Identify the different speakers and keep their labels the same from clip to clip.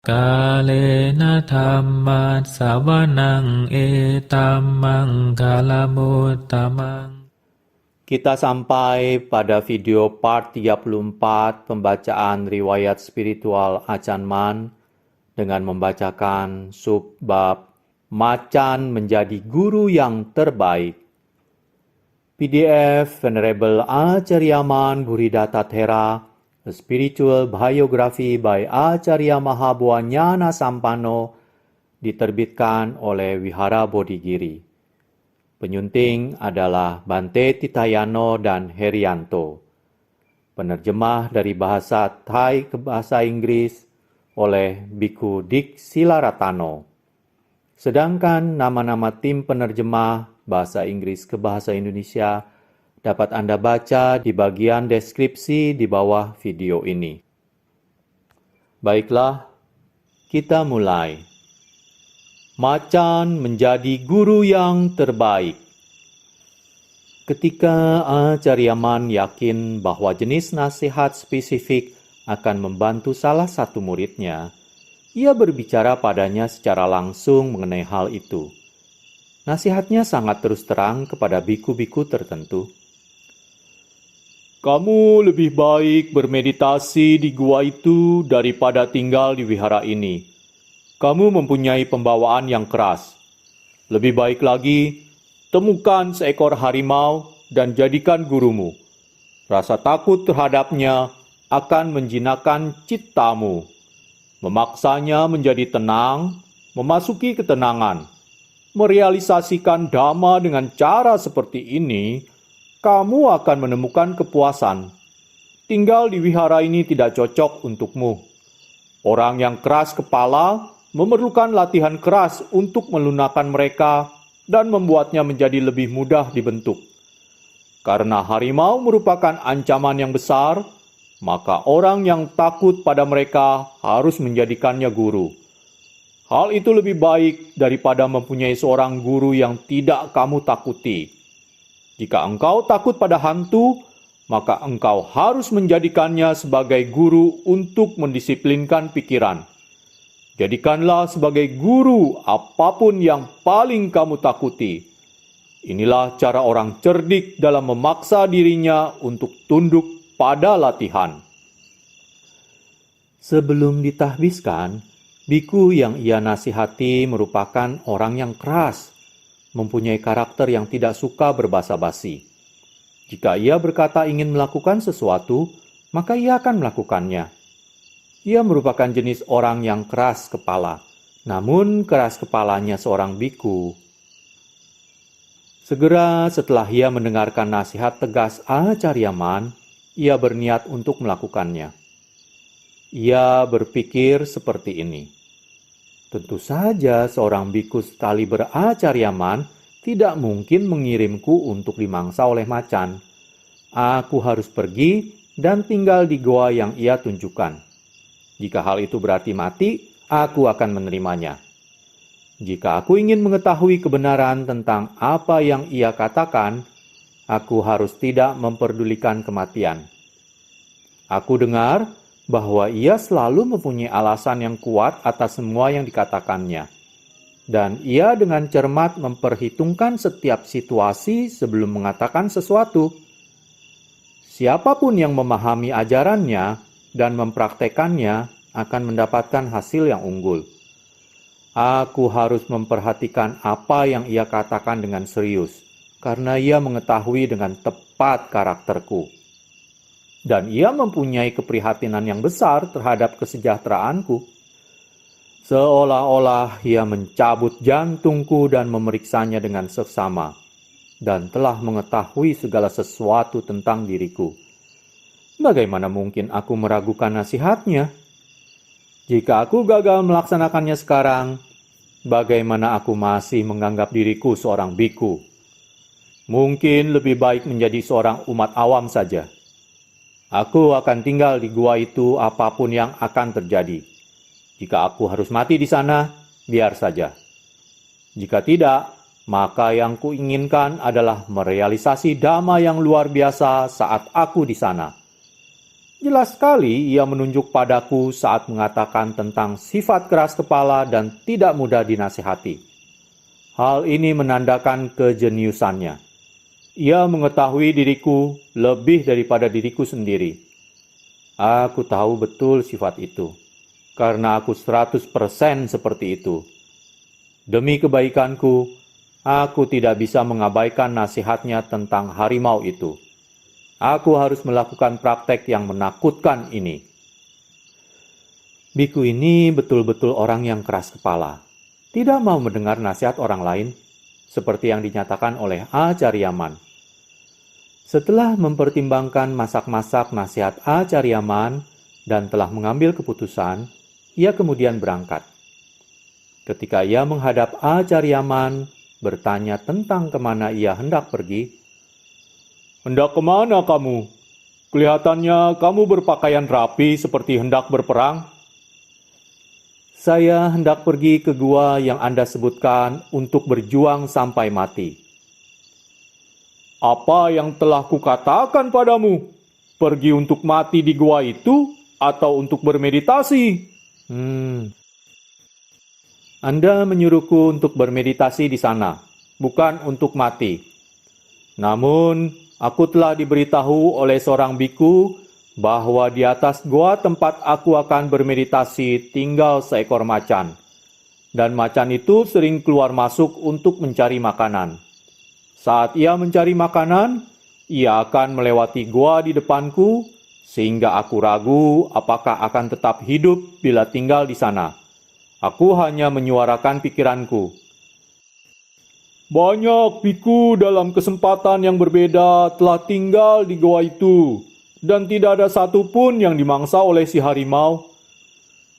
Speaker 1: Kalena dhammat sawanang etamang kalamutamang.
Speaker 2: Kita sampai pada video part 34 pembacaan riwayat spiritual Acan Man dengan membacakan subbab Macan menjadi guru yang terbaik. PDF Venerable Acharya Man Buddhidata Thera, A Spiritual Biography by Acharya Mahabuanyana Sampano, diterbitkan oleh Wihara Bodhigiri. Penyunting adalah Bante Titayano dan Herianto. Penerjemah dari bahasa Thai ke bahasa Inggris oleh Biku Dik Silaratano. Sedangkan nama-nama tim penerjemah bahasa Inggris ke bahasa Indonesia dapat Anda baca di bagian deskripsi di bawah video ini. Baiklah, kita mulai. Macan menjadi guru yang terbaik. Ketika Acharya Man yakin bahwa jenis nasihat spesifik akan membantu salah satu muridnya, ia berbicara padanya secara langsung mengenai hal itu. Nasihatnya sangat terus terang kepada biku-biku tertentu. Kamu lebih baik bermeditasi di gua itu daripada tinggal di wihara ini. Kamu mempunyai pembawaan yang keras. Lebih baik lagi, temukan seekor harimau dan jadikan gurumu. Rasa takut terhadapnya akan menjinakkan cittamu. Memaksanya menjadi tenang, memasuki ketenangan. Merealisasikan dhamma dengan cara seperti ini, kamu akan menemukan kepuasan. Tinggal di wihara ini tidak cocok untukmu. Orang yang keras kepala memerlukan latihan keras untuk melunakkan mereka dan membuatnya menjadi lebih mudah dibentuk. Karena harimau merupakan ancaman yang besar, maka orang yang takut pada mereka harus menjadikannya guru. Hal itu lebih baik daripada mempunyai seorang guru yang tidak kamu takuti. Jika engkau takut pada hantu, maka engkau harus menjadikannya sebagai guru untuk mendisiplinkan pikiran. Jadikanlah sebagai guru apapun yang paling kamu takuti. Inilah cara orang cerdik dalam memaksa dirinya untuk tunduk pada latihan. Sebelum ditahbiskan, biku yang ia nasihati merupakan orang yang keras, mempunyai karakter yang tidak suka berbasa-basi. Jika ia berkata ingin melakukan sesuatu, maka ia akan melakukannya. Ia merupakan jenis orang yang keras kepala, namun keras kepalanya seorang biku. Segera setelah ia mendengarkan nasihat tegas Acharya Man, ia berniat untuk melakukannya. Ia berpikir seperti ini. Tentu saja seorang biku sekali beracharya Man tidak mungkin mengirimku untuk dimangsa oleh macan. Aku harus pergi dan tinggal di goa yang ia tunjukkan. Jika hal itu berarti mati, aku akan menerimanya. Jika aku ingin mengetahui kebenaran tentang apa yang ia katakan, aku harus tidak memperdulikan kematian. Aku dengar bahwa ia selalu mempunyai alasan yang kuat atas semua yang dikatakannya. Dan ia dengan cermat memperhitungkan setiap situasi sebelum mengatakan sesuatu. Siapapun yang memahami ajarannya dan mempraktekannya akan mendapatkan hasil yang unggul. Aku harus memperhatikan apa yang ia katakan dengan serius, karena ia mengetahui dengan tepat karakterku. Dan ia mempunyai keprihatinan yang besar terhadap kesejahteraanku. Seolah-olah ia mencabut jantungku dan memeriksanya dengan seksama, dan telah mengetahui segala sesuatu tentang diriku. Bagaimana mungkin aku meragukan nasihatnya? Jika aku gagal melaksanakannya sekarang, bagaimana aku masih menganggap diriku seorang biku? Mungkin lebih baik menjadi seorang umat awam saja. Aku akan tinggal di gua itu apapun yang akan terjadi. Jika aku harus mati di sana, biar saja. Jika tidak, maka yang kuinginkan adalah merealisasi dhamma yang luar biasa saat aku di sana. Jelas sekali ia menunjuk padaku saat mengatakan tentang sifat keras kepala dan tidak mudah dinasihati. Hal ini menandakan kejeniusannya. Ia mengetahui diriku lebih daripada diriku sendiri. Aku tahu betul sifat itu, karena aku 100% seperti itu. Demi kebaikanku, aku tidak bisa mengabaikan nasihatnya tentang harimau itu. Aku harus melakukan praktek yang menakutkan ini. Biku ini betul-betul orang yang keras kepala. Tidak mau mendengar nasihat orang lain, seperti yang dinyatakan oleh Acariaman. Setelah mempertimbangkan masak-masak nasihat Acariaman dan telah mengambil keputusan, ia kemudian berangkat. Ketika ia menghadap Acariaman, bertanya tentang kemana ia hendak pergi. "Hendak kemana kamu? Kelihatannya kamu berpakaian rapi seperti hendak berperang." "Saya hendak pergi ke gua yang Anda sebutkan untuk berjuang sampai mati." "Apa yang telah kukatakan padamu? Pergi untuk mati di gua itu atau untuk bermeditasi?" "Anda menyuruhku untuk bermeditasi di sana, bukan untuk mati. Namun, aku telah diberitahu oleh seorang biku bahwa di atas gua tempat aku akan bermeditasi tinggal seekor macan. Dan macan itu sering keluar masuk untuk mencari makanan. Saat ia mencari makanan, ia akan melewati gua di depanku, sehingga aku ragu apakah akan tetap hidup bila tinggal di sana. Aku hanya menyuarakan pikiranku." "Banyak biku dalam kesempatan yang berbeda telah tinggal di goa itu, dan tidak ada satupun yang dimangsa oleh si harimau.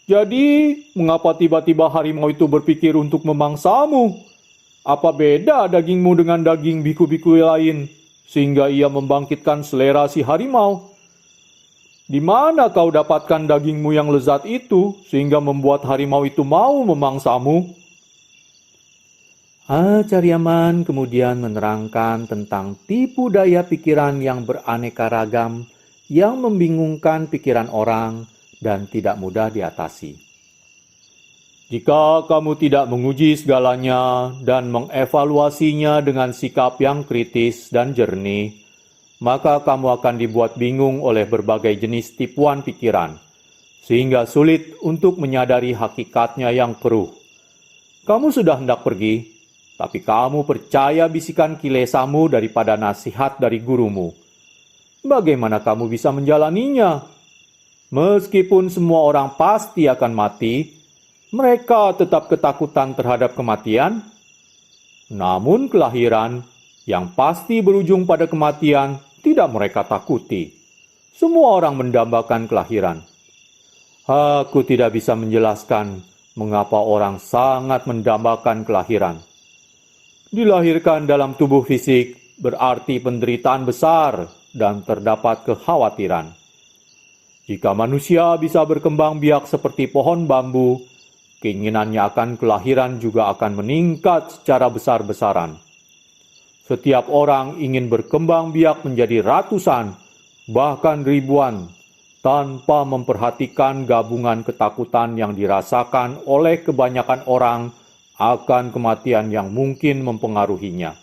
Speaker 2: Jadi, mengapa tiba-tiba harimau itu berpikir untuk memangsamu? Apa beda dagingmu dengan daging biku-biku lain, sehingga ia membangkitkan selera si harimau? Di mana kau dapatkan dagingmu yang lezat itu, sehingga membuat harimau itu mau memangsamu?" Acariaman kemudian menerangkan tentang tipu daya pikiran yang beraneka ragam yang membingungkan pikiran orang dan tidak mudah diatasi. "Jika kamu tidak menguji segalanya dan mengevaluasinya dengan sikap yang kritis dan jernih, maka kamu akan dibuat bingung oleh berbagai jenis tipuan pikiran, sehingga sulit untuk menyadari hakikatnya yang keruh. Kamu sudah hendak pergi, tapi kamu percaya bisikan kilesamu daripada nasihat dari gurumu. Bagaimana kamu bisa menjalaninya? Meskipun semua orang pasti akan mati, mereka tetap ketakutan terhadap kematian. Namun kelahiran, yang pasti berujung pada kematian, tidak mereka takuti. Semua orang mendambakan kelahiran. Aku tidak bisa menjelaskan mengapa orang sangat mendambakan kelahiran. Dilahirkan dalam tubuh fisik berarti penderitaan besar dan terdapat kekhawatiran. Jika manusia bisa berkembang biak seperti pohon bambu, keinginannya akan kelahiran juga akan meningkat secara besar-besaran. Setiap orang ingin berkembang biak menjadi ratusan, bahkan ribuan, tanpa memperhatikan gabungan ketakutan yang dirasakan oleh kebanyakan orang akan kematian yang mungkin mempengaruhinya.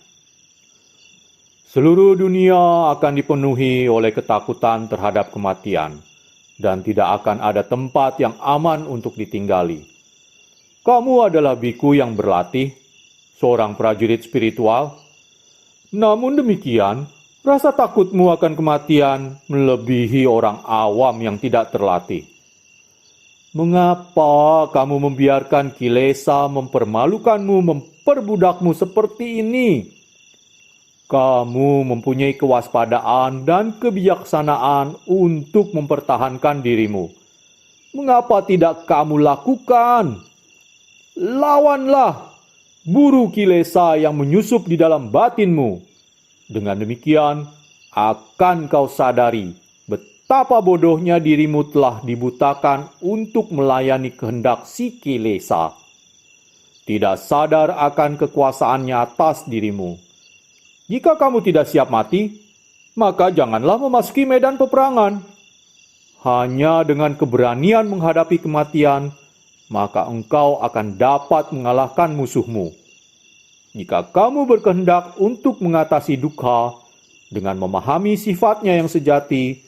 Speaker 2: Seluruh dunia akan dipenuhi oleh ketakutan terhadap kematian, dan tidak akan ada tempat yang aman untuk ditinggali. Kamu adalah biku yang berlatih, seorang prajurit spiritual. Namun demikian, rasa takutmu akan kematian melebihi orang awam yang tidak terlatih. Mengapa kamu membiarkan kilesa mempermalukanmu, memperbudakmu seperti ini? Kamu mempunyai kewaspadaan dan kebijaksanaan untuk mempertahankan dirimu. Mengapa tidak kamu lakukan? Lawanlah, buru kilesa yang menyusup di dalam batinmu. Dengan demikian, akan kau sadari betapa bodohnya dirimu telah dibutakan untuk melayani kehendak si kilesa. Tidak sadar akan kekuasaannya atas dirimu. Jika kamu tidak siap mati, maka janganlah memasuki medan peperangan. Hanya dengan keberanian menghadapi kematian, maka engkau akan dapat mengalahkan musuhmu. Jika kamu berkehendak untuk mengatasi dukkha dengan memahami sifatnya yang sejati,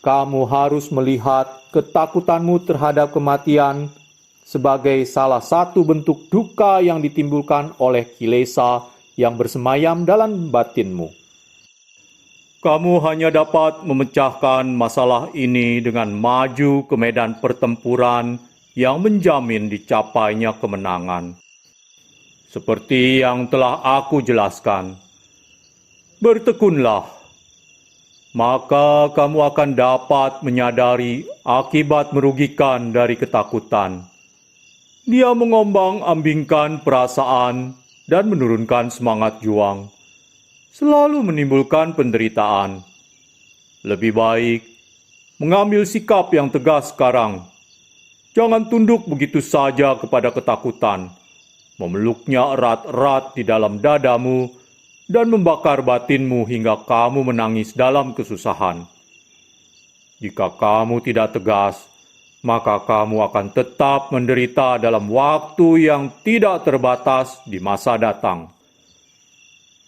Speaker 2: kamu harus melihat ketakutanmu terhadap kematian sebagai salah satu bentuk duka yang ditimbulkan oleh kilesa yang bersemayam dalam batinmu. Kamu hanya dapat memecahkan masalah ini dengan maju ke medan pertempuran yang menjamin dicapainya kemenangan. Seperti yang telah aku jelaskan, bertekunlah, maka kamu akan dapat menyadari akibat merugikan dari ketakutan. Dia mengombang-ambingkan perasaan dan menurunkan semangat juang, selalu menimbulkan penderitaan. Lebih baik mengambil sikap yang tegas sekarang. Jangan tunduk begitu saja kepada ketakutan, memeluknya erat-erat di dalam dadamu, dan membakar batinmu hingga kamu menangis dalam kesusahan. Jika kamu tidak tegas, maka kamu akan tetap menderita dalam waktu yang tidak terbatas di masa datang.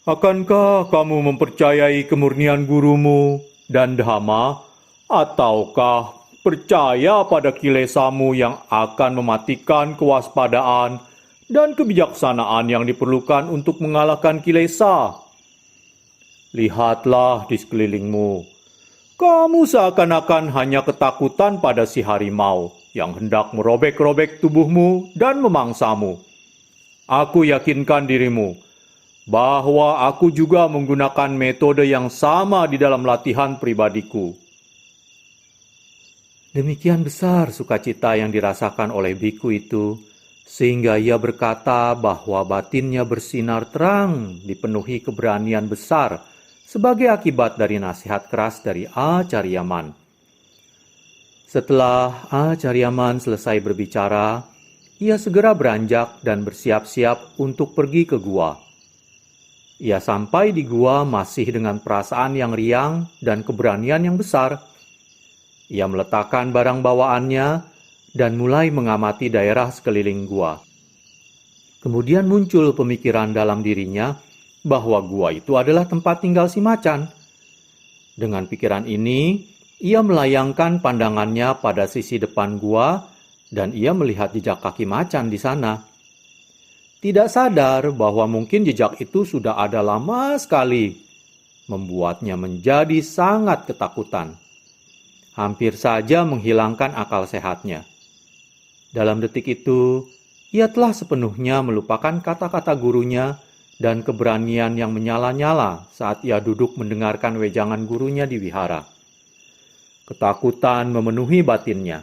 Speaker 2: Akankah kamu mempercayai kemurnian gurumu dan Dhamma, ataukah percaya pada kilesamu yang akan mematikan kewaspadaan dan kebijaksanaan yang diperlukan untuk mengalahkan kilesa? Lihatlah di sekelilingmu. Kamu seakan-akan hanya ketakutan pada si harimau yang hendak merobek-robek tubuhmu dan memangsamu. Aku yakinkan dirimu bahwa aku juga menggunakan metode yang sama di dalam latihan pribadiku. Demikian besar sukacita yang dirasakan oleh biku itu, sehingga ia berkata bahwa batinnya bersinar terang, dipenuhi keberanian besar, sebagai akibat dari nasihat keras dari Acaryaman. Setelah Acaryaman selesai berbicara, ia segera beranjak dan bersiap-siap untuk pergi ke gua. Ia sampai di gua masih dengan perasaan yang riang dan keberanian yang besar. Ia meletakkan barang bawaannya dan mulai mengamati daerah sekeliling gua. Kemudian muncul pemikiran dalam dirinya bahwa gua itu adalah tempat tinggal si macan. Dengan pikiran ini, ia melayangkan pandangannya pada sisi depan gua dan ia melihat jejak kaki macan di sana. Tidak sadar bahwa mungkin jejak itu sudah ada lama sekali, membuatnya menjadi sangat ketakutan. Hampir saja menghilangkan akal sehatnya. Dalam detik itu, ia telah sepenuhnya melupakan kata-kata gurunya dan keberanian yang menyala-nyala saat ia duduk mendengarkan wejangan gurunya di wihara. Ketakutan memenuhi batinnya,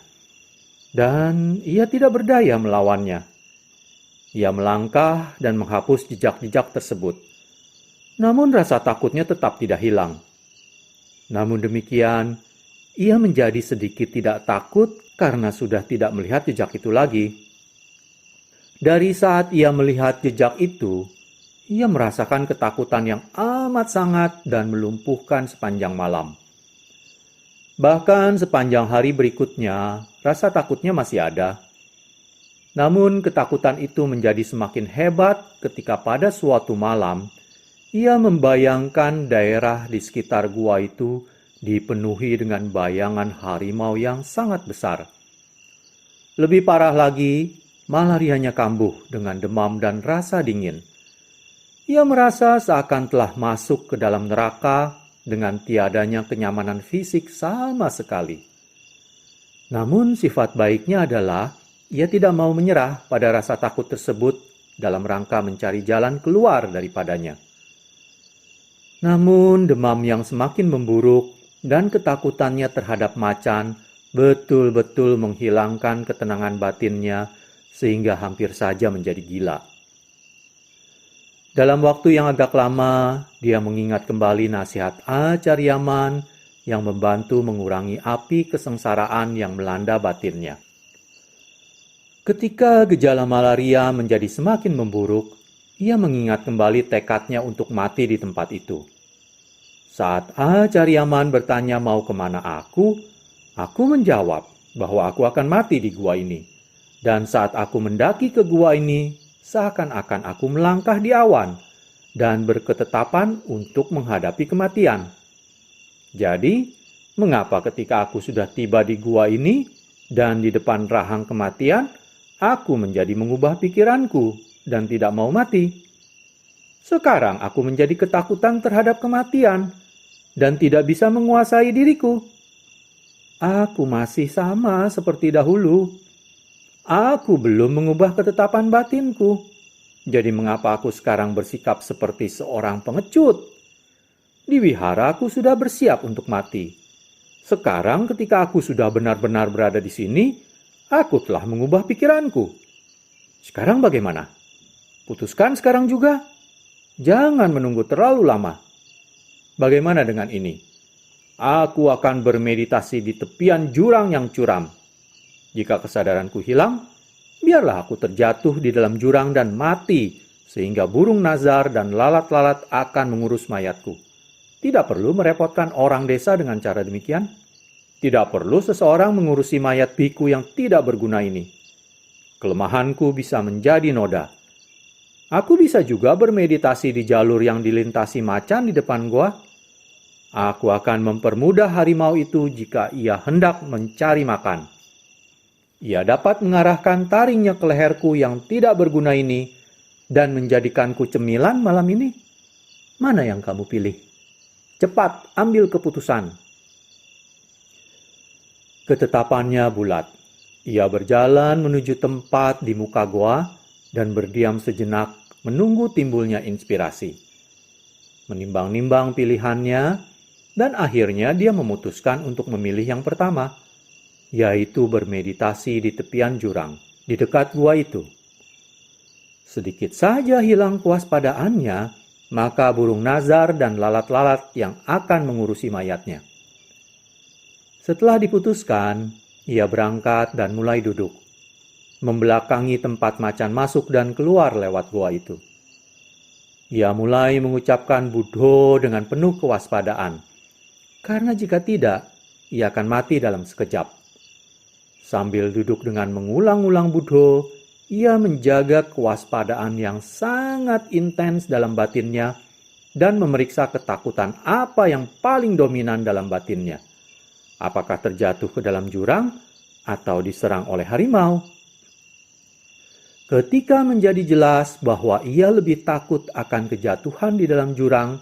Speaker 2: dan ia tidak berdaya melawannya. Ia melangkah dan menghapus jejak-jejak tersebut. Namun rasa takutnya tetap tidak hilang. Namun demikian, ia menjadi sedikit tidak takut karena sudah tidak melihat jejak itu lagi. Dari saat ia melihat jejak itu, ia merasakan ketakutan yang amat sangat dan melumpuhkan sepanjang malam. Bahkan sepanjang hari berikutnya, rasa takutnya masih ada. Namun ketakutan itu menjadi semakin hebat ketika pada suatu malam, ia membayangkan daerah di sekitar gua itu dipenuhi dengan bayangan harimau yang sangat besar. Lebih parah lagi, malarianya kambuh dengan demam dan rasa dingin. Ia merasa seakan telah masuk ke dalam neraka dengan tiadanya kenyamanan fisik sama sekali. Namun sifat baiknya adalah ia tidak mau menyerah pada rasa takut tersebut dalam rangka mencari jalan keluar daripadanya. Namun demam yang semakin memburuk dan ketakutannya terhadap macan betul-betul menghilangkan ketenangan batinnya sehingga hampir saja menjadi gila. Dalam waktu yang agak lama, dia mengingat kembali nasihat Acaryaman yang membantu mengurangi api kesengsaraan yang melanda batinnya. Ketika gejala malaria menjadi semakin memburuk, ia mengingat kembali tekadnya untuk mati di tempat itu. Saat Acaryaman bertanya mau kemana aku, Aku menjawab bahwa aku akan mati di gua ini. Dan saat aku mendaki ke gua ini, seakan-akan aku melangkah di awan dan berketetapan untuk menghadapi kematian. Jadi, mengapa ketika aku sudah tiba di gua ini dan di depan rahang kematian, aku menjadi mengubah pikiranku dan tidak mau mati? Sekarang aku menjadi ketakutan terhadap kematian dan tidak bisa menguasai diriku. Aku masih sama seperti dahulu. Aku belum mengubah ketetapan batinku. Jadi mengapa aku sekarang bersikap seperti seorang pengecut? Di wihara aku sudah bersiap untuk mati. Sekarang ketika aku sudah benar-benar berada di sini, aku telah mengubah pikiranku. Sekarang bagaimana? Putuskan sekarang juga. Jangan menunggu terlalu lama. Bagaimana dengan ini? Aku akan bermeditasi di tepian jurang yang curam. Jika kesadaranku hilang, biarlah aku terjatuh di dalam jurang dan mati, sehingga burung nazar dan lalat-lalat akan mengurus mayatku. Tidak perlu merepotkan orang desa dengan cara demikian. Tidak perlu seseorang mengurusi mayat biku yang tidak berguna ini. Kelemahanku bisa menjadi noda. Aku bisa juga bermeditasi di jalur yang dilintasi macan di depan gua. Aku akan mempermudah harimau itu jika ia hendak mencari makan. Ia dapat mengarahkan taringnya ke leherku yang tidak berguna ini dan menjadikanku cemilan malam ini. Mana yang kamu pilih? Cepat ambil keputusan. Ketetapannya bulat. Ia berjalan menuju tempat di muka goa dan berdiam sejenak menunggu timbulnya inspirasi. Menimbang-nimbang pilihannya, dan akhirnya dia memutuskan untuk memilih yang pertama, yaitu bermeditasi di tepian jurang, di dekat gua itu. Sedikit saja hilang kewaspadaannya, maka burung nazar dan lalat-lalat yang akan mengurusi mayatnya. Setelah diputuskan, ia berangkat dan mulai duduk, membelakangi tempat macan masuk dan keluar lewat gua itu. Ia mulai mengucapkan Buddho dengan penuh kewaspadaan, karena jika tidak, ia akan mati dalam sekejap. Sambil duduk dengan mengulang-ulang Buddho, ia menjaga kewaspadaan yang sangat intens dalam batinnya dan memeriksa ketakutan apa yang paling dominan dalam batinnya. Apakah terjatuh ke dalam jurang atau diserang oleh harimau? Ketika menjadi jelas bahwa ia lebih takut akan kejatuhan di dalam jurang,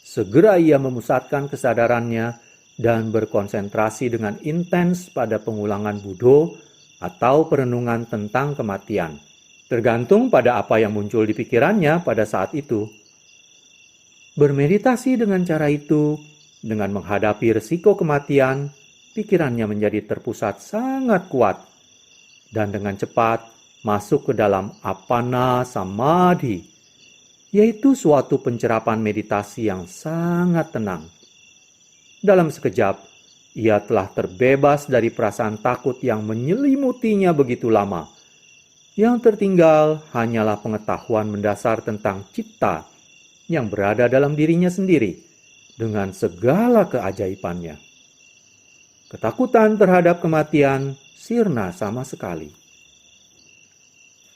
Speaker 2: segera ia memusatkan kesadarannya dan berkonsentrasi dengan intens pada pengulangan Buddho atau perenungan tentang kematian, tergantung pada apa yang muncul di pikirannya pada saat itu. Bermeditasi dengan cara itu, dengan menghadapi risiko kematian, pikirannya menjadi terpusat sangat kuat, dan dengan cepat masuk ke dalam Appana Samadhi, yaitu suatu pencerapan meditasi yang sangat tenang. Dalam sekejap, ia telah terbebas dari perasaan takut yang menyelimutinya begitu lama. Yang tertinggal hanyalah pengetahuan mendasar tentang cipta yang berada dalam dirinya sendiri dengan segala keajaibannya. Ketakutan terhadap kematian sirna sama sekali.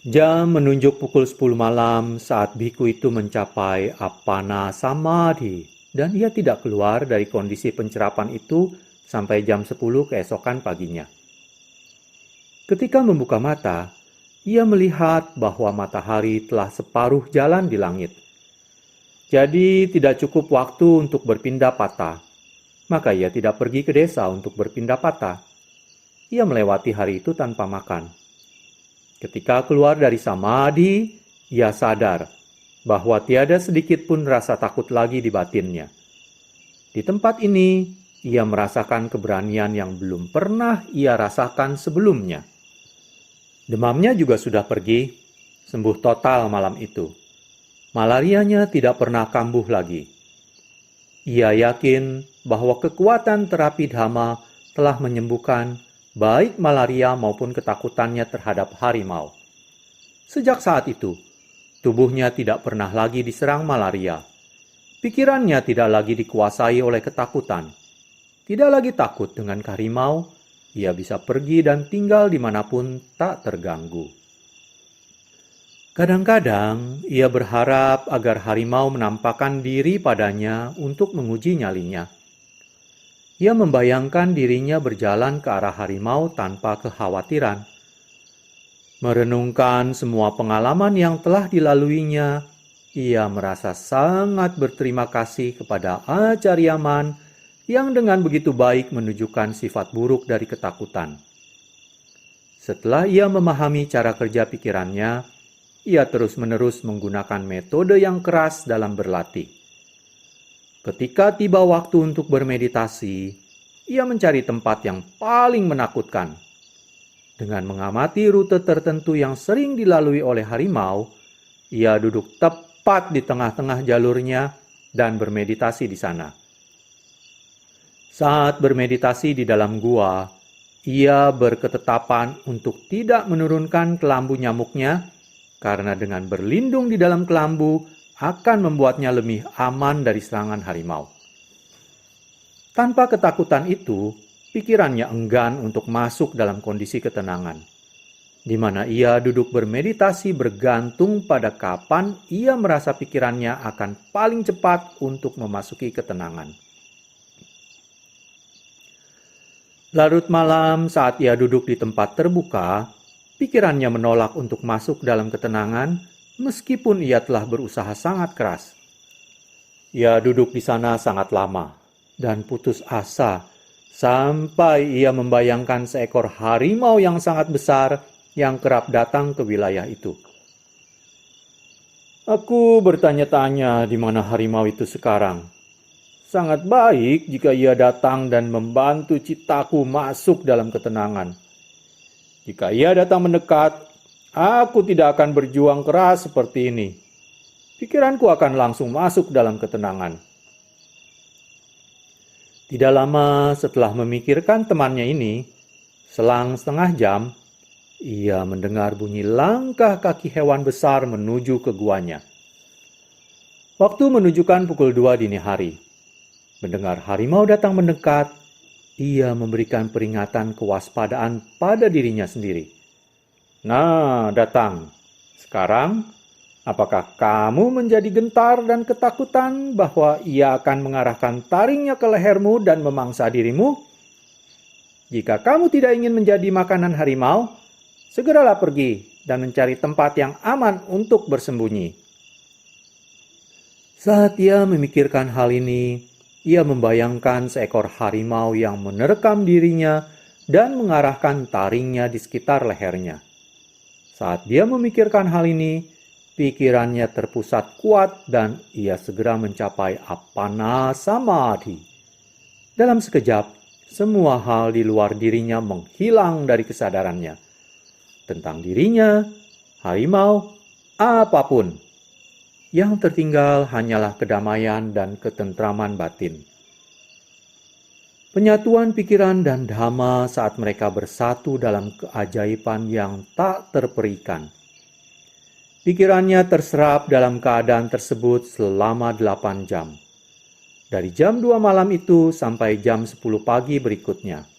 Speaker 2: Jam menunjuk pukul 10 malam saat biku itu mencapai Appana Samadhi dan ia tidak keluar dari kondisi pencerapan itu sampai jam 10 keesokan paginya. Ketika membuka mata, ia melihat bahwa matahari telah separuh jalan di langit. Jadi tidak cukup waktu untuk berpindah patah. Maka ia tidak pergi ke desa untuk berpindah patah. Ia melewati hari itu tanpa makan. Ketika keluar dari samadhi, ia sadar bahwa tiada sedikit pun rasa takut lagi di batinnya. Di tempat ini, ia merasakan keberanian yang belum pernah ia rasakan sebelumnya. Demamnya juga sudah pergi, sembuh total malam itu. Malarianya tidak pernah kambuh lagi. Ia yakin bahwa kekuatan terapi Dhamma telah menyembuhkan baik malaria maupun ketakutannya terhadap harimau. Sejak saat itu, tubuhnya tidak pernah lagi diserang malaria. Pikirannya tidak lagi dikuasai oleh ketakutan. tidak lagi takut dengan harimau, ia bisa pergi dan tinggal dimanapun tak terganggu. Kadang-kadang ia berharap agar harimau menampakkan diri padanya untuk menguji nyalinya. Ia membayangkan dirinya berjalan ke arah harimau tanpa kekhawatiran. Merenungkan semua pengalaman yang telah dilaluinya, ia merasa sangat berterima kasih kepada Acariaman yang dengan begitu baik menunjukkan sifat buruk dari ketakutan. Setelah ia memahami cara kerja pikirannya, ia terus-menerus menggunakan metode yang keras dalam berlatih. Ketika tiba waktu untuk bermeditasi, ia mencari tempat yang paling menakutkan. Dengan mengamati rute tertentu yang sering dilalui oleh harimau, ia duduk tepat di tengah-tengah jalurnya dan bermeditasi di sana. Saat bermeditasi di dalam gua, ia berketetapan untuk tidak menurunkan kelambu nyamuknya, karena dengan berlindung di dalam kelambu akan membuatnya lebih aman dari serangan harimau. Tanpa ketakutan itu, pikirannya enggan untuk masuk dalam kondisi ketenangan, di mana ia duduk bermeditasi bergantung pada kapan ia merasa pikirannya akan paling cepat untuk memasuki ketenangan. Larut malam saat ia duduk di tempat terbuka, pikirannya menolak untuk masuk dalam ketenangan meskipun ia telah berusaha sangat keras. Ia duduk di sana sangat lama dan putus asa sampai ia membayangkan seekor harimau yang sangat besar yang kerap datang ke wilayah itu. Aku bertanya-tanya di mana harimau itu sekarang. Sangat baik jika ia datang dan membantu citaku masuk dalam ketenangan. Jika ia datang mendekat, aku tidak akan berjuang keras seperti ini. Pikiranku akan langsung masuk dalam ketenangan. Tidak lama setelah memikirkan temannya ini, selang setengah jam, ia mendengar bunyi langkah kaki hewan besar menuju ke guanya. Waktu menunjukkan pukul 2 dini hari. Mendengar harimau datang mendekat, ia memberikan peringatan kewaspadaan pada dirinya sendiri. Nah, datang. Sekarang, apakah kamu menjadi gentar dan ketakutan bahwa ia akan mengarahkan taringnya ke lehermu dan memangsa dirimu? Jika kamu tidak ingin menjadi makanan harimau, segeralah pergi dan mencari tempat yang aman untuk bersembunyi. Saat ia memikirkan hal ini, ia membayangkan seekor harimau yang menerkam dirinya dan mengarahkan taringnya di sekitar lehernya. Saat dia memikirkan hal ini, pikirannya terpusat kuat dan ia segera mencapai Appana Samadhi. Dalam sekejap, semua hal di luar dirinya menghilang dari kesadarannya. Tentang dirinya, harimau, apapun. Yang tertinggal hanyalah kedamaian dan ketentraman batin. Penyatuan pikiran dan dhamma saat mereka bersatu dalam keajaiban yang tak terperikan. Pikirannya terserap dalam keadaan tersebut selama 8 jam. Dari jam 2 malam itu sampai jam 10 pagi berikutnya.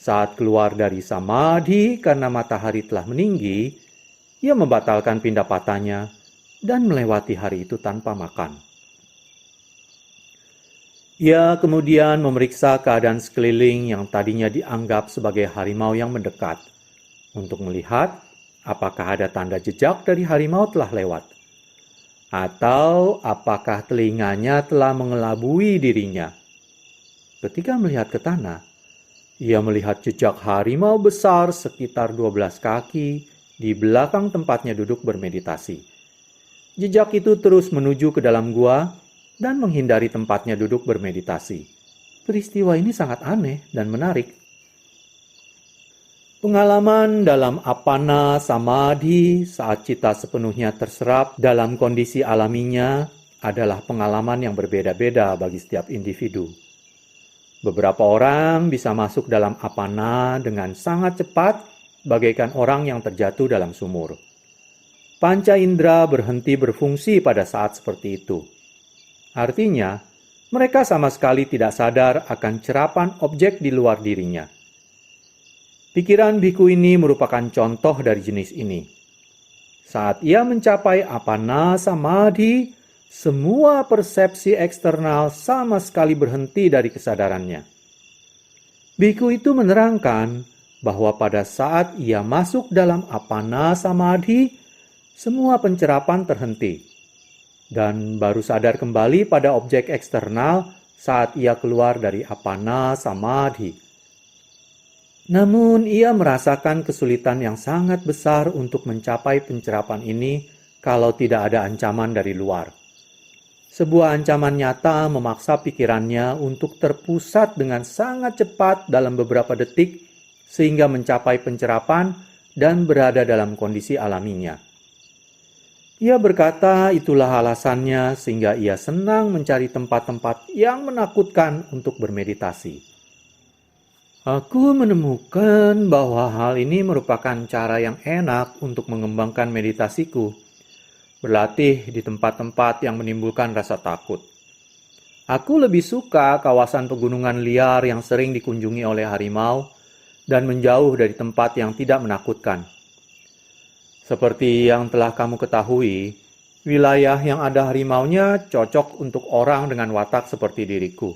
Speaker 2: Saat keluar dari samadhi karena matahari telah meninggi, ia membatalkan pindapatannya dan melewati hari itu tanpa makan. Ia kemudian memeriksa keadaan sekeliling yang tadinya dianggap sebagai harimau yang mendekat, untuk melihat apakah ada tanda jejak dari harimau telah lewat, atau apakah telinganya telah mengelabui dirinya. Ketika melihat ke tanah, ia melihat jejak harimau besar sekitar 12 kaki di belakang tempatnya duduk bermeditasi. Jejak itu terus menuju ke dalam gua dan menghindari tempatnya duduk bermeditasi. Peristiwa ini sangat aneh dan menarik. Pengalaman dalam Appana Samadhi saat cita sepenuhnya terserap dalam kondisi alaminya adalah pengalaman yang berbeda-beda bagi setiap individu. Beberapa orang bisa masuk dalam Appana dengan sangat cepat bagaikan orang yang terjatuh dalam sumur. Panca indera berhenti berfungsi pada saat seperti itu. Artinya, Mereka sama sekali tidak sadar akan cerapan objek di luar dirinya. Pikiran biku ini merupakan contoh dari jenis ini. Saat ia mencapai apana samadhi, semua persepsi eksternal sama sekali berhenti dari kesadarannya. Biku itu menerangkan bahwa pada saat ia masuk dalam apana samadhi, semua pencerapan terhenti. Dan baru sadar kembali pada objek eksternal saat ia keluar dari apana samadhi. Namun ia merasakan kesulitan yang sangat besar untuk mencapai pencerapan ini kalau tidak ada ancaman dari luar. Sebuah ancaman nyata memaksa pikirannya untuk terpusat dengan sangat cepat dalam beberapa detik sehingga mencapai pencerapan dan berada dalam kondisi alaminya. Ia berkata itulah alasannya sehingga ia senang mencari tempat-tempat yang menakutkan untuk bermeditasi. Aku menemukan bahwa hal ini merupakan cara yang enak untuk mengembangkan meditasiku. Berlatih di tempat-tempat yang menimbulkan rasa takut. Aku lebih suka kawasan pegunungan liar yang sering dikunjungi oleh harimau dan menjauh dari tempat yang tidak menakutkan. Seperti yang telah kamu ketahui, wilayah yang ada harimaunya cocok untuk orang dengan watak seperti diriku.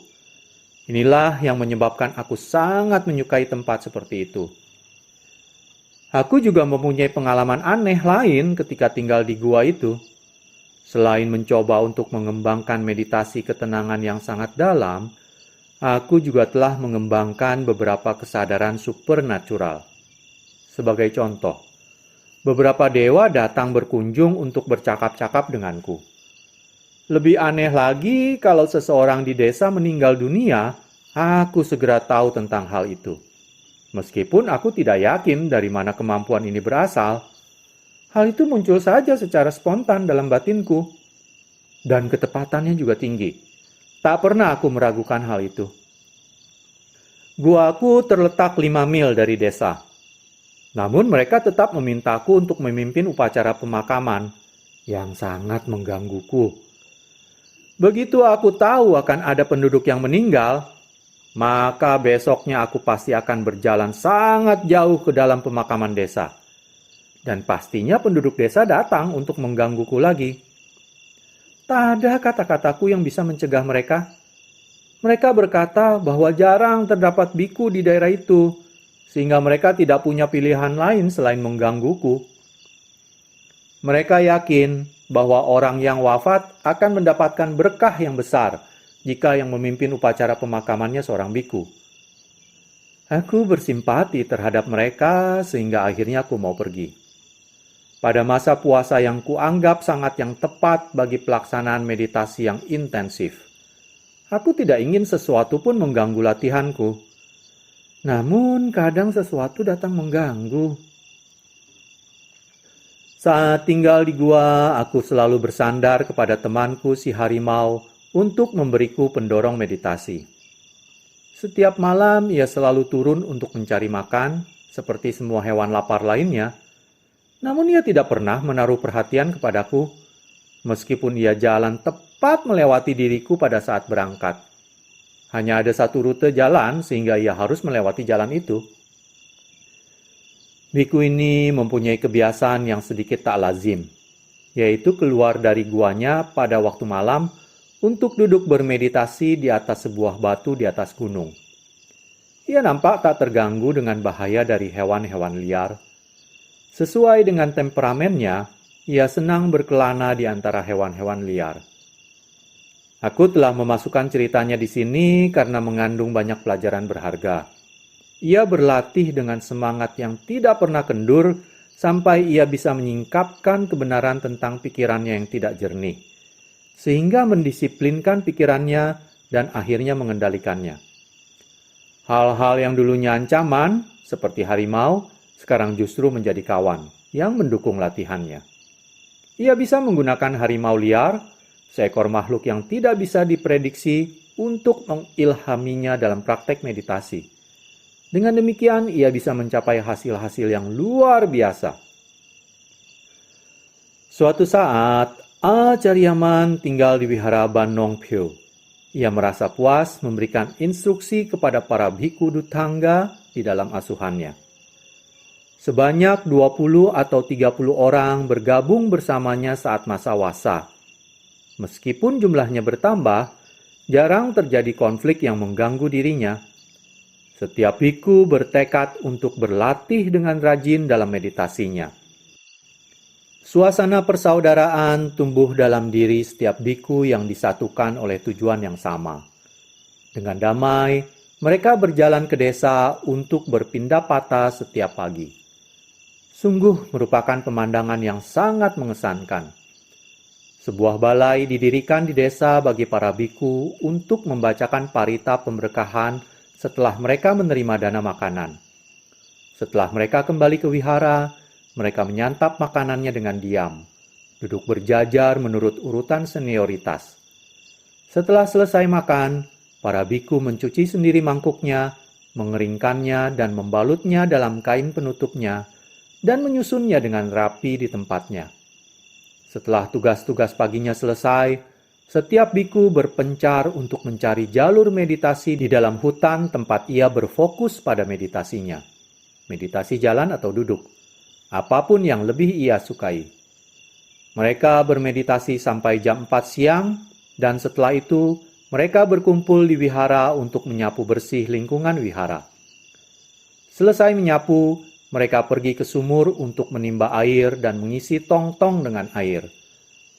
Speaker 2: Inilah yang menyebabkan aku sangat menyukai tempat seperti itu. Aku juga mempunyai pengalaman aneh lain ketika tinggal di gua itu. Selain mencoba untuk mengembangkan meditasi ketenangan yang sangat dalam, aku juga telah mengembangkan beberapa kesadaran supernatural. Sebagai contoh, beberapa dewa datang berkunjung untuk bercakap-cakap denganku. Lebih aneh lagi, kalau seseorang di desa meninggal dunia, aku segera tahu tentang hal itu. Meskipun aku tidak yakin dari mana kemampuan ini berasal, hal itu muncul saja secara spontan dalam batinku. Dan ketepatannya juga tinggi. Tak pernah aku meragukan hal itu. Guaku terletak 5 mil dari desa. Namun mereka tetap memintaku untuk memimpin upacara pemakaman yang sangat menggangguku. Begitu aku tahu akan ada penduduk yang meninggal, maka besoknya aku pasti akan berjalan sangat jauh ke dalam pemakaman desa. Dan pastinya penduduk desa datang untuk menggangguku lagi. Tak ada kata-kataku yang bisa mencegah mereka. Mereka berkata bahwa jarang terdapat biku di daerah itu, sehingga mereka tidak punya pilihan lain selain menggangguku. Mereka yakin bahwa orang yang wafat akan mendapatkan berkah yang besar jika yang memimpin upacara pemakamannya seorang biku. Aku bersimpati terhadap mereka sehingga akhirnya aku mau pergi. Pada masa puasa yang kuanggap sangat yang tepat bagi pelaksanaan meditasi yang intensif, aku tidak ingin sesuatu pun mengganggu latihanku. Namun kadang sesuatu datang mengganggu. Saat tinggal di gua, aku selalu bersandar kepada temanku si harimau untuk memberiku pendorong meditasi. Setiap malam ia selalu turun untuk mencari makan, seperti semua hewan lapar lainnya. Namun ia tidak pernah menaruh perhatian kepadaku, meskipun ia jalan tepat melewati diriku pada saat berangkat. Hanya ada satu rute jalan sehingga ia harus melewati jalan itu. Biku ini mempunyai kebiasaan yang sedikit tak lazim, yaitu keluar dari guanya pada waktu malam untuk duduk bermeditasi di atas sebuah batu di atas gunung. Ia nampak tak terganggu dengan bahaya dari hewan-hewan liar. Sesuai dengan temperamennya, ia senang berkelana di antara hewan-hewan liar. Aku telah memasukkan ceritanya di sini karena mengandung banyak pelajaran berharga. Ia berlatih dengan semangat yang tidak pernah kendur sampai ia bisa menyingkapkan kebenaran tentang pikirannya yang tidak jernih, sehingga mendisiplinkan pikirannya dan akhirnya mengendalikannya. Hal-hal yang dulunya ancaman, seperti harimau, sekarang justru menjadi kawan yang mendukung latihannya. Ia bisa menggunakan harimau liar, seekor makhluk yang tidak bisa diprediksi, untuk mengilhaminya dalam praktek meditasi. Dengan demikian, ia bisa mencapai hasil-hasil yang luar biasa. Suatu saat, Acharyaman tinggal di wihara Ban Nong Phyo. Ia merasa puas memberikan instruksi kepada para bhikkhu Dutangga di dalam asuhannya. Sebanyak 20 atau 30 orang bergabung bersamanya saat masa wasa. Meskipun jumlahnya bertambah, jarang terjadi konflik yang mengganggu dirinya. Setiap bhikkhu bertekad untuk berlatih dengan rajin dalam meditasinya. Suasana persaudaraan tumbuh dalam diri setiap bhikkhu yang disatukan oleh tujuan yang sama. Dengan damai, mereka berjalan ke desa untuk berpindah patah setiap pagi. Sungguh merupakan pemandangan yang sangat mengesankan. Sebuah balai didirikan di desa bagi para bhikkhu untuk membacakan parita pemberkahan setelah mereka menerima dana makanan. Setelah mereka kembali ke wihara, mereka menyantap makanannya dengan diam, duduk berjajar menurut urutan senioritas. Setelah selesai makan, para bhikkhu mencuci sendiri mangkuknya, mengeringkannya dan membalutnya dalam kain penutupnya, dan menyusunnya dengan rapi di tempatnya. Setelah tugas-tugas paginya selesai, setiap bhikkhu berpencar untuk mencari jalur meditasi di dalam hutan tempat ia berfokus pada meditasinya. Meditasi jalan atau duduk, apapun yang lebih ia sukai. Mereka bermeditasi sampai jam 4 siang, dan setelah itu mereka berkumpul di wihara untuk menyapu bersih lingkungan wihara. Selesai menyapu, mereka pergi ke sumur untuk menimba air dan mengisi tong-tong dengan air.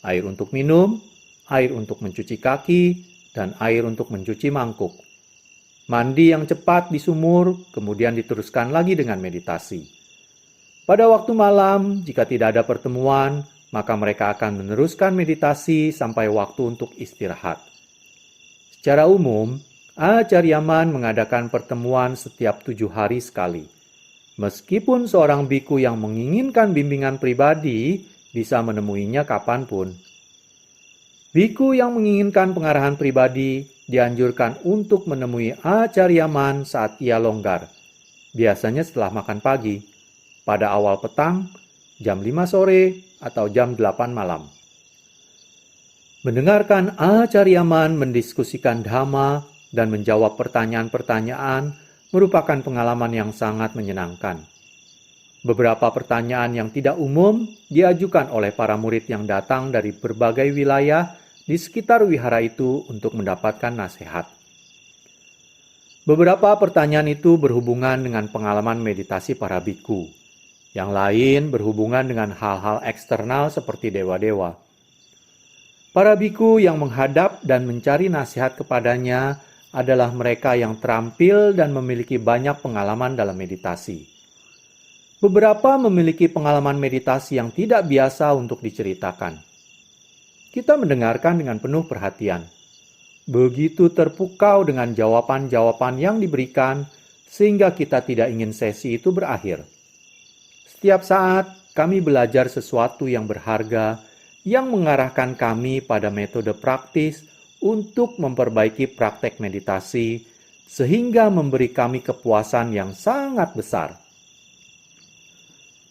Speaker 2: Air untuk minum, air untuk mencuci kaki, dan air untuk mencuci mangkuk. Mandi yang cepat di sumur, kemudian diteruskan lagi dengan meditasi. Pada waktu malam, jika tidak ada pertemuan, maka mereka akan meneruskan meditasi sampai waktu untuk istirahat. Secara umum, Acharyaman mengadakan pertemuan setiap 7 hari sekali. Meskipun seorang bhikkhu yang menginginkan bimbingan pribadi bisa menemuinya kapanpun. Bhikkhu yang menginginkan pengarahan pribadi dianjurkan untuk menemui Acharyaman saat ia longgar, biasanya setelah makan pagi, pada awal petang, jam 5 sore, atau jam 8 malam. Mendengarkan Acharyaman mendiskusikan dhamma dan menjawab pertanyaan-pertanyaan merupakan pengalaman yang sangat menyenangkan. Beberapa pertanyaan yang tidak umum diajukan oleh para murid yang datang dari berbagai wilayah di sekitar wihara itu untuk mendapatkan nasihat. Beberapa pertanyaan itu berhubungan dengan pengalaman meditasi para bhikkhu. Yang lain berhubungan dengan hal-hal eksternal seperti dewa-dewa. Para bhikkhu yang menghadap dan mencari nasihat kepadanya adalah mereka yang terampil dan memiliki banyak pengalaman dalam meditasi. Beberapa memiliki pengalaman meditasi yang tidak biasa untuk diceritakan. Kita mendengarkan dengan penuh perhatian. Begitu terpukau dengan jawaban-jawaban yang diberikan, sehingga kita tidak ingin sesi itu berakhir. Setiap saat kami belajar sesuatu yang berharga, yang mengarahkan kami pada metode praktis untuk memperbaiki praktek meditasi, sehingga memberi kami kepuasan yang sangat besar.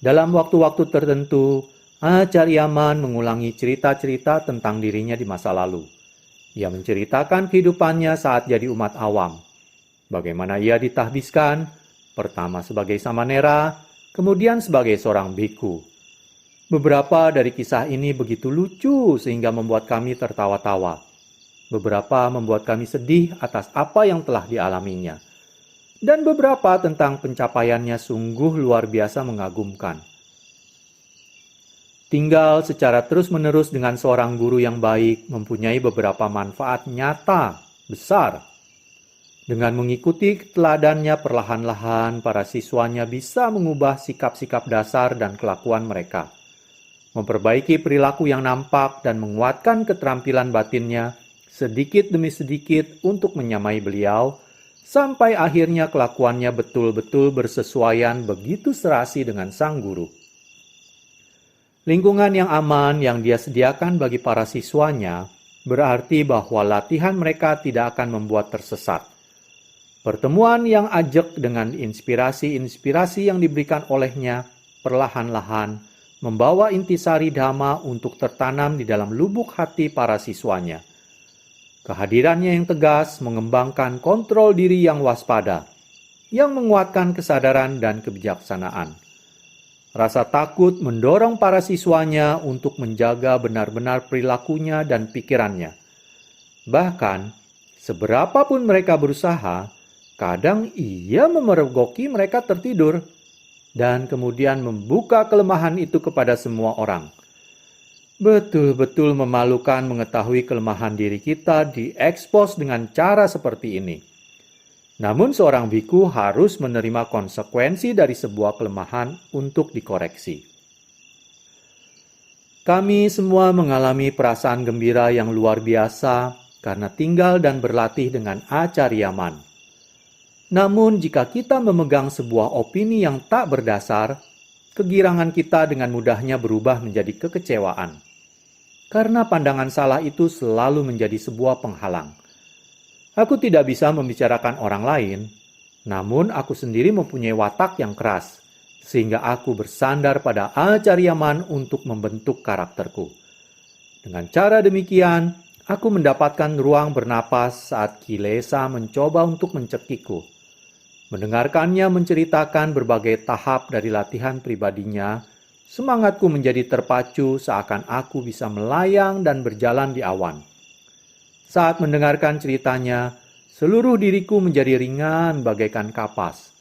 Speaker 2: Dalam waktu-waktu tertentu, Acharyaman mengulangi cerita-cerita tentang dirinya di masa lalu. Ia menceritakan kehidupannya saat jadi umat awam. Bagaimana ia ditahbiskan, pertama sebagai samanera, kemudian sebagai seorang bhikkhu. Beberapa dari kisah ini begitu lucu sehingga membuat kami tertawa-tawa. Beberapa membuat kami sedih atas apa yang telah dialaminya. Dan beberapa tentang pencapaiannya sungguh luar biasa mengagumkan. Tinggal secara terus-menerus dengan seorang guru yang baik mempunyai beberapa manfaat nyata, besar. Dengan mengikuti teladannya perlahan-lahan, para siswanya bisa mengubah sikap-sikap dasar dan kelakuan mereka. Memperbaiki perilaku yang nampak dan menguatkan keterampilan batinnya, sedikit demi sedikit untuk menyamai beliau, sampai akhirnya kelakuannya betul-betul bersesuaian begitu serasi dengan sang guru. Lingkungan yang aman yang dia sediakan bagi para siswanya berarti bahwa latihan mereka tidak akan membuat tersesat. Pertemuan yang ajak dengan inspirasi-inspirasi yang diberikan olehnya perlahan-lahan membawa intisari dhamma untuk tertanam di dalam lubuk hati para siswanya. Kehadirannya yang tegas mengembangkan kontrol diri yang waspada, yang menguatkan kesadaran dan kebijaksanaan. Rasa takut mendorong para siswanya untuk menjaga benar-benar perilakunya dan pikirannya. Bahkan, seberapapun mereka berusaha, kadang ia memergoki mereka tertidur dan kemudian membuka kelemahan itu kepada semua orang. Betul-betul memalukan mengetahui kelemahan diri kita diekspos dengan cara seperti ini. Namun seorang biku harus menerima konsekuensi dari sebuah kelemahan untuk dikoreksi. Kami semua mengalami perasaan gembira yang luar biasa karena tinggal dan berlatih dengan Acharyaman. Namun jika kita memegang sebuah opini yang tak berdasar, kegirangan kita dengan mudahnya berubah menjadi kekecewaan. Karena pandangan salah itu selalu menjadi sebuah penghalang. Aku tidak bisa membicarakan orang lain, namun aku sendiri mempunyai watak yang keras, sehingga aku bersandar pada Acharyaman untuk membentuk karakterku. Dengan cara demikian, aku mendapatkan ruang bernapas saat kilesa mencoba untuk mencekikku. Mendengarkannya menceritakan berbagai tahap dari latihan pribadinya, semangatku menjadi terpacu seakan aku bisa melayang dan berjalan di awan. Saat mendengarkan ceritanya, seluruh diriku menjadi ringan bagaikan kapas.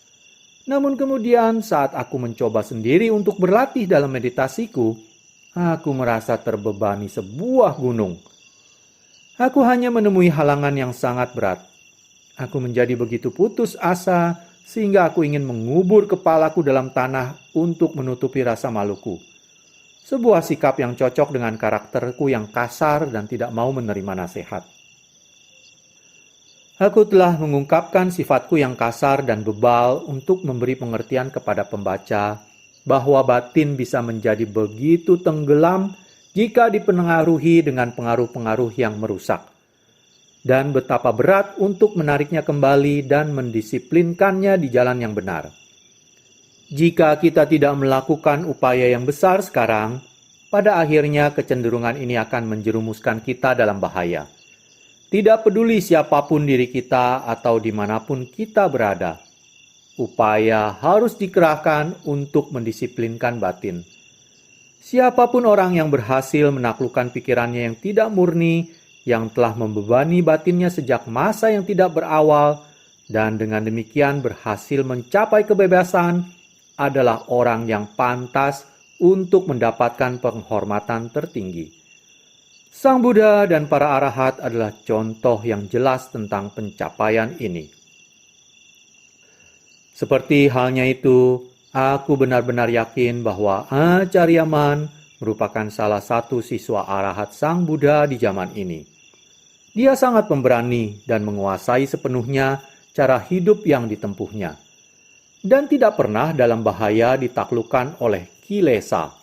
Speaker 2: Namun kemudian saat aku mencoba sendiri untuk berlatih dalam meditasiku, aku merasa terbebani sebuah gunung. Aku hanya menemui halangan yang sangat berat. Aku menjadi begitu putus asa sehingga aku ingin mengubur kepalaku dalam tanah untuk menutupi rasa maluku. Sebuah sikap yang cocok dengan karakterku yang kasar dan tidak mau menerima nasihat. Aku telah mengungkapkan sifatku yang kasar dan bebal untuk memberi pengertian kepada pembaca bahwa batin bisa menjadi begitu tenggelam jika dipengaruhi dengan pengaruh-pengaruh yang merusak. Dan betapa berat untuk menariknya kembali dan mendisiplinkannya di jalan yang benar. Jika kita tidak melakukan upaya yang besar sekarang, pada akhirnya kecenderungan ini akan menjerumuskan kita dalam bahaya. Tidak peduli siapapun diri kita atau dimanapun kita berada, upaya harus dikerahkan untuk mendisiplinkan batin. Siapapun orang yang berhasil menaklukkan pikirannya yang tidak murni, yang telah membebani batinnya sejak masa yang tidak berawal, dan dengan demikian berhasil mencapai kebebasan, adalah orang yang pantas untuk mendapatkan penghormatan tertinggi. Sang Buddha dan para arahat adalah contoh yang jelas tentang pencapaian ini. Seperti halnya itu, aku benar-benar yakin bahwa Acharyaman merupakan salah satu siswa arahat Sang Buddha di zaman ini. Dia sangat pemberani dan menguasai sepenuhnya cara hidup yang ditempuhnya, dan tidak pernah dalam bahaya ditaklukkan oleh kilesa.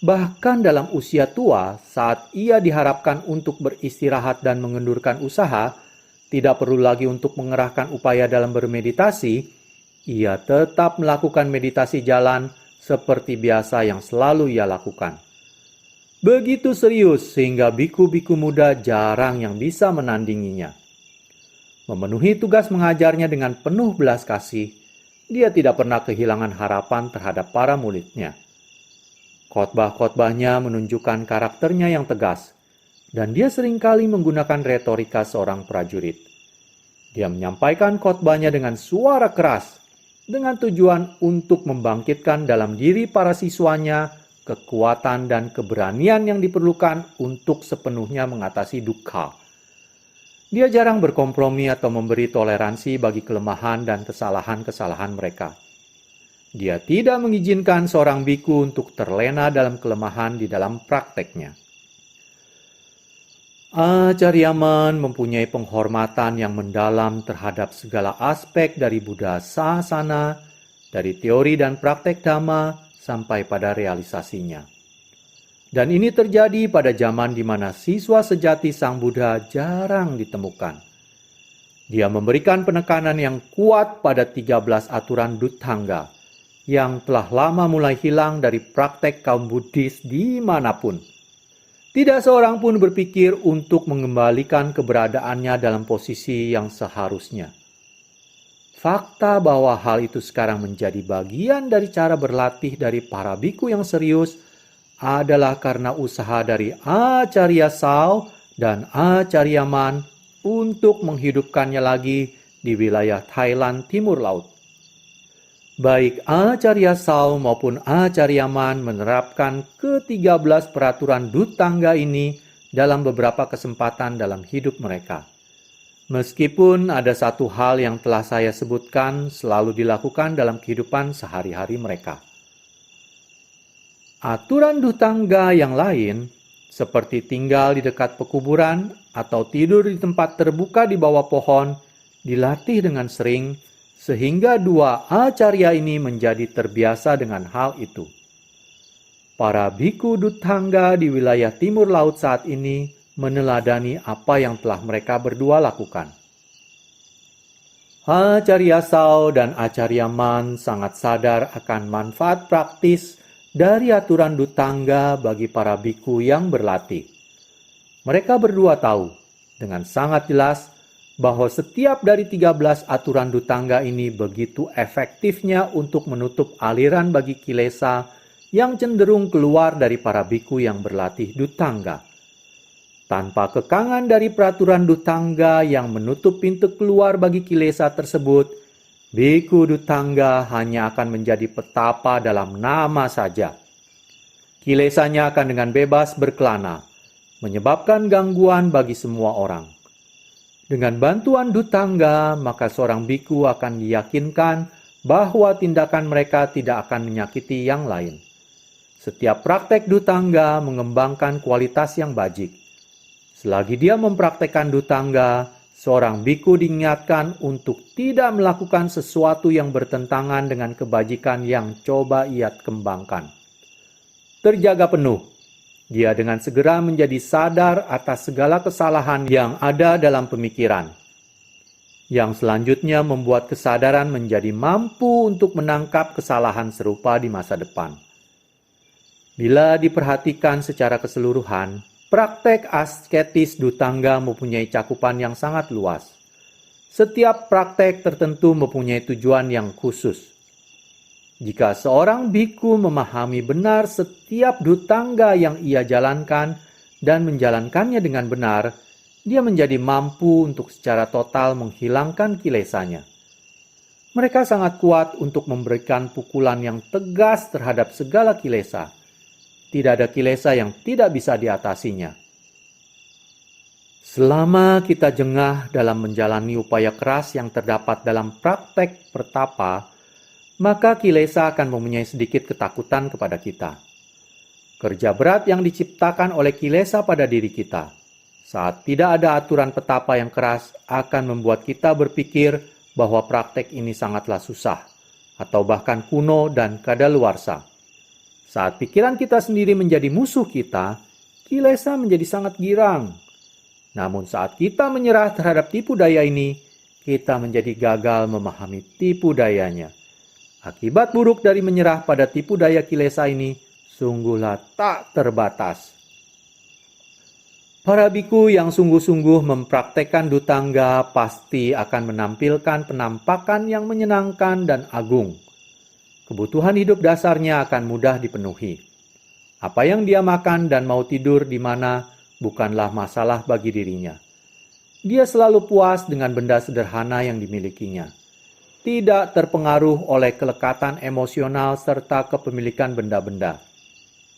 Speaker 2: Bahkan dalam usia tua, saat ia diharapkan untuk beristirahat dan mengendurkan usaha, tidak perlu lagi untuk mengerahkan upaya dalam bermeditasi, ia tetap melakukan meditasi jalan seperti biasa yang selalu ia lakukan. Begitu serius sehingga biku-biku muda jarang yang bisa menandinginya. Memenuhi tugas mengajarnya dengan penuh belas kasih, dia tidak pernah kehilangan harapan terhadap para muridnya. Khotbah-khotbahnya menunjukkan karakternya yang tegas, dan dia seringkali menggunakan retorika seorang prajurit. Dia menyampaikan khotbahnya dengan suara keras, dengan tujuan untuk membangkitkan dalam diri para siswanya kekuatan dan keberanian yang diperlukan untuk sepenuhnya mengatasi dukkha. Dia jarang berkompromi atau memberi toleransi bagi kelemahan dan kesalahan-kesalahan mereka. Dia tidak mengizinkan seorang biku untuk terlena dalam kelemahan di dalam prakteknya. Acharyaman mempunyai penghormatan yang mendalam terhadap segala aspek dari Buddha Sasana, dari teori dan praktek Dhamma sampai pada realisasinya. Dan ini terjadi pada zaman di mana siswa sejati Sang Buddha jarang ditemukan. Dia memberikan penekanan yang kuat pada 13 aturan Dhutanga, yang telah lama mulai hilang dari praktek kaum Buddhis dimanapun. Tidak seorang pun berpikir untuk mengembalikan keberadaannya dalam posisi yang seharusnya. Fakta bahwa hal itu sekarang menjadi bagian dari cara berlatih dari para biku yang serius adalah karena usaha dari Acarya Sao dan Acarya Man untuk menghidupkannya lagi di wilayah Thailand Timur Laut. Baik Acarya Sao maupun Acarya Man menerapkan ke-13 peraturan Dutangga ini dalam beberapa kesempatan dalam hidup mereka. Meskipun ada satu hal yang telah saya sebutkan selalu dilakukan dalam kehidupan sehari-hari mereka. Aturan Dutangga yang lain, seperti tinggal di dekat pekuburan atau tidur di tempat terbuka di bawah pohon, dilatih dengan sering, sehingga dua acarya ini menjadi terbiasa dengan hal itu. Para biku Dutangga di wilayah timur laut saat ini meneladani apa yang telah mereka berdua lakukan. Acarya Sao dan Acarya Man sangat sadar akan manfaat praktis dari aturan Dutangga bagi para biku yang berlatih. Mereka berdua tahu dengan sangat jelas bahwa setiap dari 13 aturan Dutangga ini begitu efektifnya untuk menutup aliran bagi kilesa yang cenderung keluar dari para biku yang berlatih Dutangga. Tanpa kekangan dari peraturan Dutangga yang menutup pintu keluar bagi kilesa tersebut, biku Dutangga hanya akan menjadi petapa dalam nama saja. Kilesanya akan dengan bebas berkelana, menyebabkan gangguan bagi semua orang. Dengan bantuan Dutangga, maka seorang biku akan diyakinkan bahwa tindakan mereka tidak akan menyakiti yang lain. Setiap praktek Dutangga mengembangkan kualitas yang bajik. Selagi dia mempraktekkan Dutangga, seorang biku diingatkan untuk tidak melakukan sesuatu yang bertentangan dengan kebajikan yang coba ia kembangkan. Terjaga penuh, dia dengan segera menjadi sadar atas segala kesalahan yang ada dalam pemikiran. Yang selanjutnya membuat kesadaran menjadi mampu untuk menangkap kesalahan serupa di masa depan. Bila diperhatikan secara keseluruhan, praktek asketis Dutangga mempunyai cakupan yang sangat luas. Setiap praktek tertentu mempunyai tujuan yang khusus. Jika seorang biku memahami benar setiap Dutangga yang ia jalankan dan menjalankannya dengan benar, dia menjadi mampu untuk secara total menghilangkan kilesanya. Mereka sangat kuat untuk memberikan pukulan yang tegas terhadap segala kilesa. Tidak ada kilesa yang tidak bisa diatasinya. Selama kita jengah dalam menjalani upaya keras yang terdapat dalam praktek pertapa, maka kilesa akan mempunyai sedikit ketakutan kepada kita. Kerja berat yang diciptakan oleh kilesa pada diri kita, saat tidak ada aturan petapa yang keras, akan membuat kita berpikir bahwa praktek ini sangatlah susah, atau bahkan kuno dan kadaluarsa. Saat pikiran kita sendiri menjadi musuh kita, kilesa menjadi sangat girang. Namun saat kita menyerah terhadap tipu daya ini, kita menjadi gagal memahami tipu dayanya. Akibat buruk dari menyerah pada tipu daya kilesa ini sungguhlah tak terbatas. Para biku yang sungguh-sungguh mempraktekkan Dutangga pasti akan menampilkan penampakan yang menyenangkan dan agung. Kebutuhan hidup dasarnya akan mudah dipenuhi. Apa yang dia makan dan mau tidur di mana bukanlah masalah bagi dirinya. Dia selalu puas dengan benda sederhana yang dimilikinya. Tidak terpengaruh oleh kelekatan emosional serta kepemilikan benda-benda.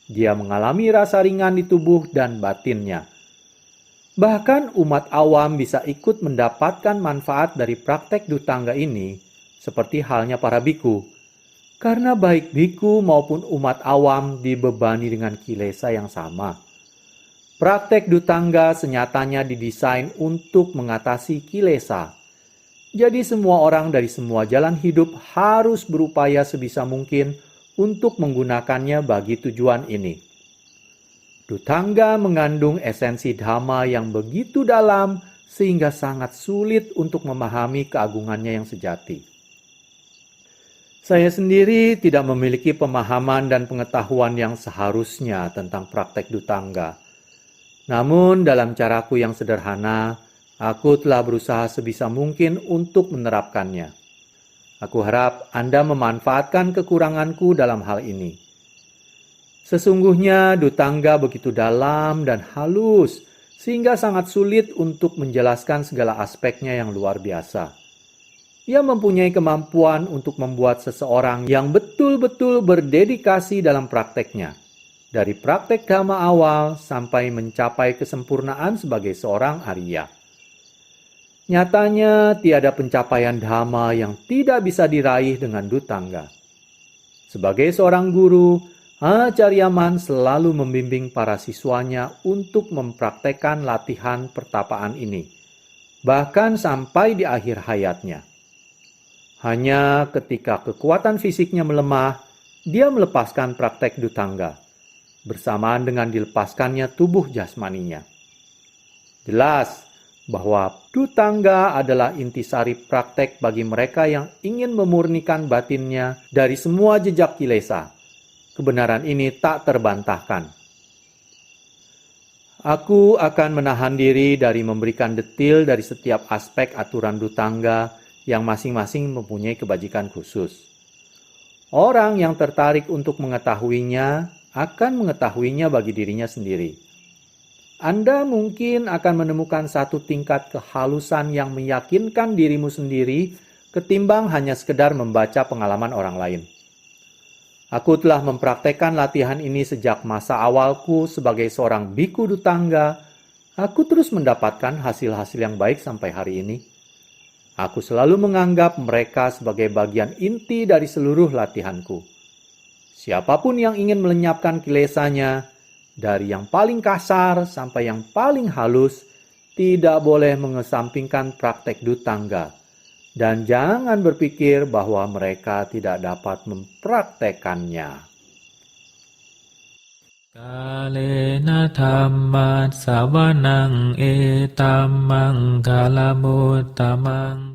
Speaker 2: Dia mengalami rasa ringan di tubuh dan batinnya. Bahkan umat awam bisa ikut mendapatkan manfaat dari praktek Dutangga ini, seperti halnya para biku. Karena baik biku maupun umat awam dibebani dengan kilesa yang sama. Praktek Dutangga senyatanya didesain untuk mengatasi kilesa. Jadi semua orang dari semua jalan hidup harus berupaya sebisa mungkin untuk menggunakannya bagi tujuan ini. Dutangga mengandung esensi dhamma yang begitu dalam sehingga sangat sulit untuk memahami keagungannya yang sejati. Saya sendiri tidak memiliki pemahaman dan pengetahuan yang seharusnya tentang praktek Dutangga. Namun dalam caraku yang sederhana, aku telah berusaha sebisa mungkin untuk menerapkannya. Aku harap Anda memanfaatkan kekuranganku dalam hal ini. Sesungguhnya dutangga begitu dalam dan halus, sehingga sangat sulit untuk menjelaskan segala aspeknya yang luar biasa. Ia mempunyai kemampuan untuk membuat seseorang yang betul-betul berdedikasi dalam prakteknya, dari praktek dhamma awal sampai mencapai kesempurnaan sebagai seorang Arya. Nyatanya tiada pencapaian dhamma yang tidak bisa diraih dengan dutangga. Sebagai seorang guru, Acarya Man selalu membimbing para siswanya untuk mempraktekkan latihan pertapaan ini, bahkan sampai di akhir hayatnya. Hanya ketika kekuatan fisiknya melemah, dia melepaskan praktek dutangga, bersamaan dengan dilepaskannya tubuh jasmaninya. Jelas bahwa dutangga adalah intisari praktek bagi mereka yang ingin memurnikan batinnya dari semua jejak kilesa. Kebenaran ini tak terbantahkan. Aku akan menahan diri dari memberikan detil dari setiap aspek aturan dutangga yang masing-masing mempunyai kebajikan khusus. Orang yang tertarik untuk mengetahuinya akan mengetahuinya bagi dirinya sendiri. Anda mungkin akan menemukan satu tingkat kehalusan yang meyakinkan dirimu sendiri ketimbang hanya sekedar membaca pengalaman orang lain. Aku telah mempraktekkan latihan ini sejak masa awalku sebagai seorang biku dutangga. Aku terus mendapatkan hasil-hasil yang baik sampai hari ini. Aku selalu menganggap mereka sebagai bagian inti dari seluruh latihanku. Siapapun yang ingin melenyapkan kilesanya, dari yang paling kasar sampai yang paling halus, tidak boleh mengesampingkan praktek dutangga. Dan jangan berpikir bahwa mereka tidak dapat mempraktekannya.
Speaker 1: Kalena dhammat savanang etamang kalamutamang